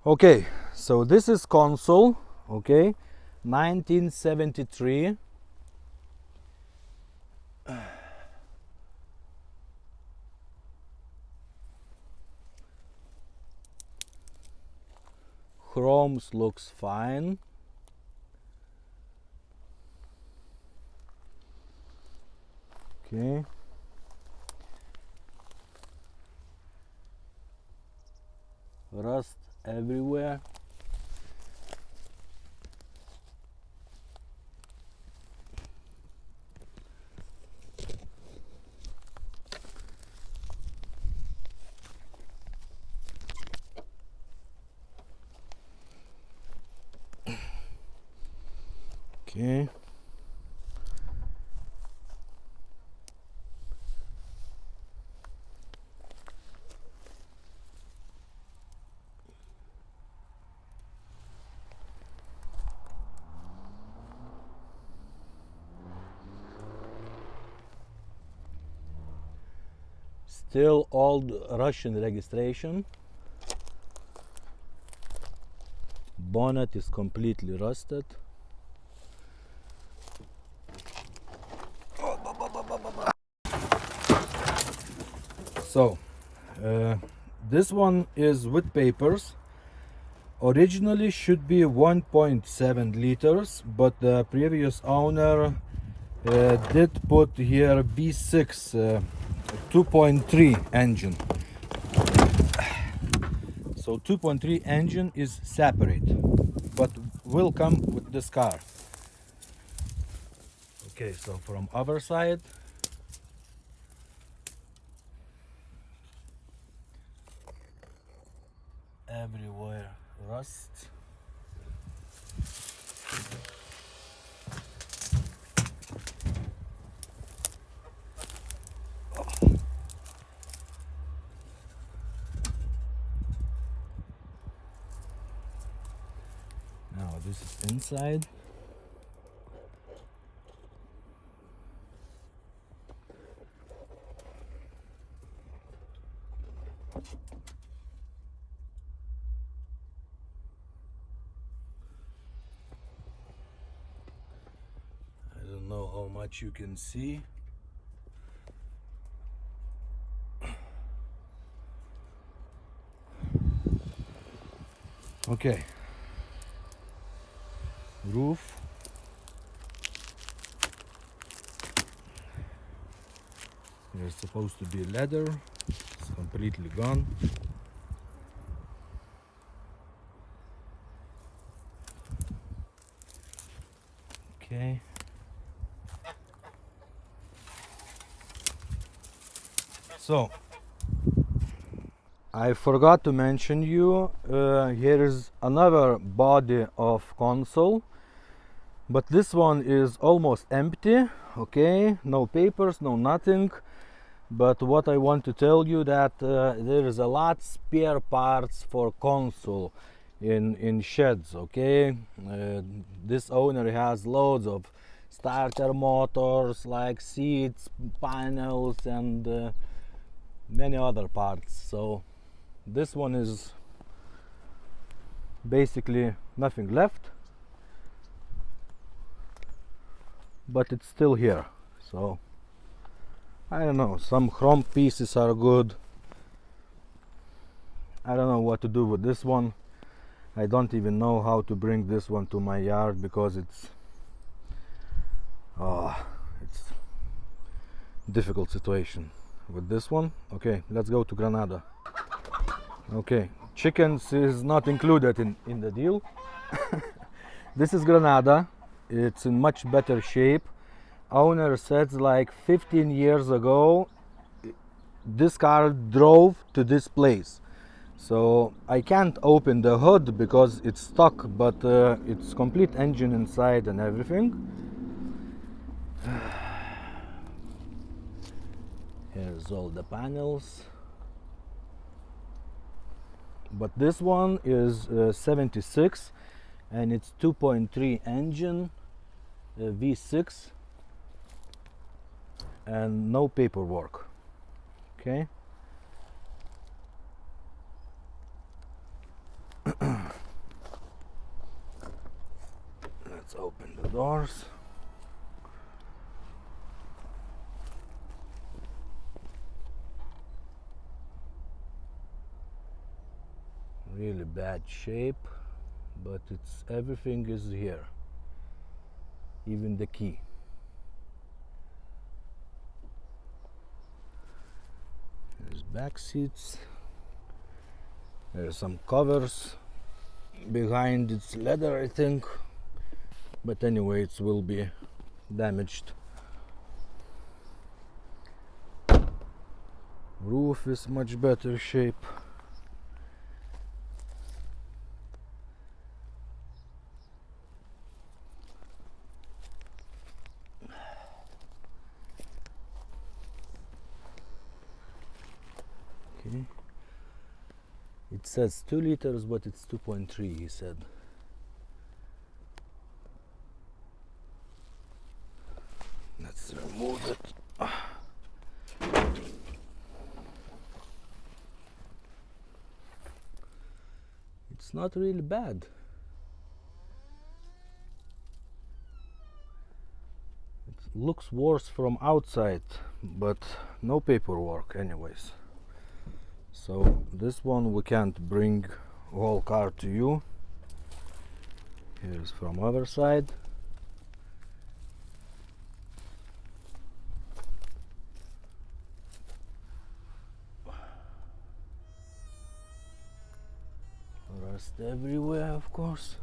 Okay, so this is Consul, okay, 1973. Chromes looks fine. Okay. Rust everywhere. Okay. Still old Russian registration. Bonnet is completely rusted. So, this one is with papers. Originally should be 1.7 liters, but the previous owner did put here V6 2.3 engine. So 2.3 engine is separate, but will come with this car. Okay, so from other side, everywhere rust. Now this is inside. I don't know how much you can see. Okay. Roof. There's supposed to be leather. It's completely gone. Okay. So I forgot to mention you, here is another body of Consul, but this one is almost empty. Okay, no papers, no nothing. But what I want to tell you that there is a lot spare parts for Consul in sheds. Okay, this owner has loads of starter motors, like seats, panels, and many other parts. So this one is basically nothing left, but it's still here. So I don't know, some chrome pieces are good. I don't know what to do with this one. I don't even know how to bring this one to my yard because it's difficult situation with this one. Okay, let's go to Granada. Okay, chickens is not included in the deal. This is Granada. It's in much better shape. Owner says like 15 years ago this car drove to this place. So I can't open the hood because it's stuck, but it's complete engine inside and everything. Here's all the panels. But this one is 76 and it's 2.3 engine, V6, and no paperwork. Okay. Let's open the doors. Really bad shape, but it's everything is here, even the key. There's back seats. There's some covers behind. It's leather, I think, but anyway, it will be damaged. Roof is much better shape. Okay. It says 2 liters, but it's 2.3, he said. Let's remove it. It's not really bad. It looks worse from outside, but no paperwork anyways. So this one we can't bring whole car to you. Here's from other side. Rust everywhere, of course.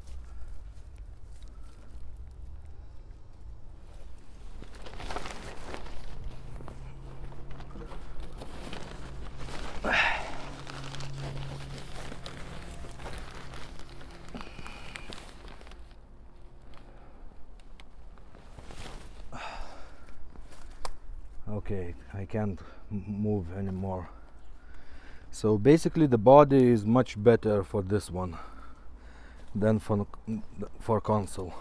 Okay, I can't move anymore. So basically the body is much better for this one than for Consul.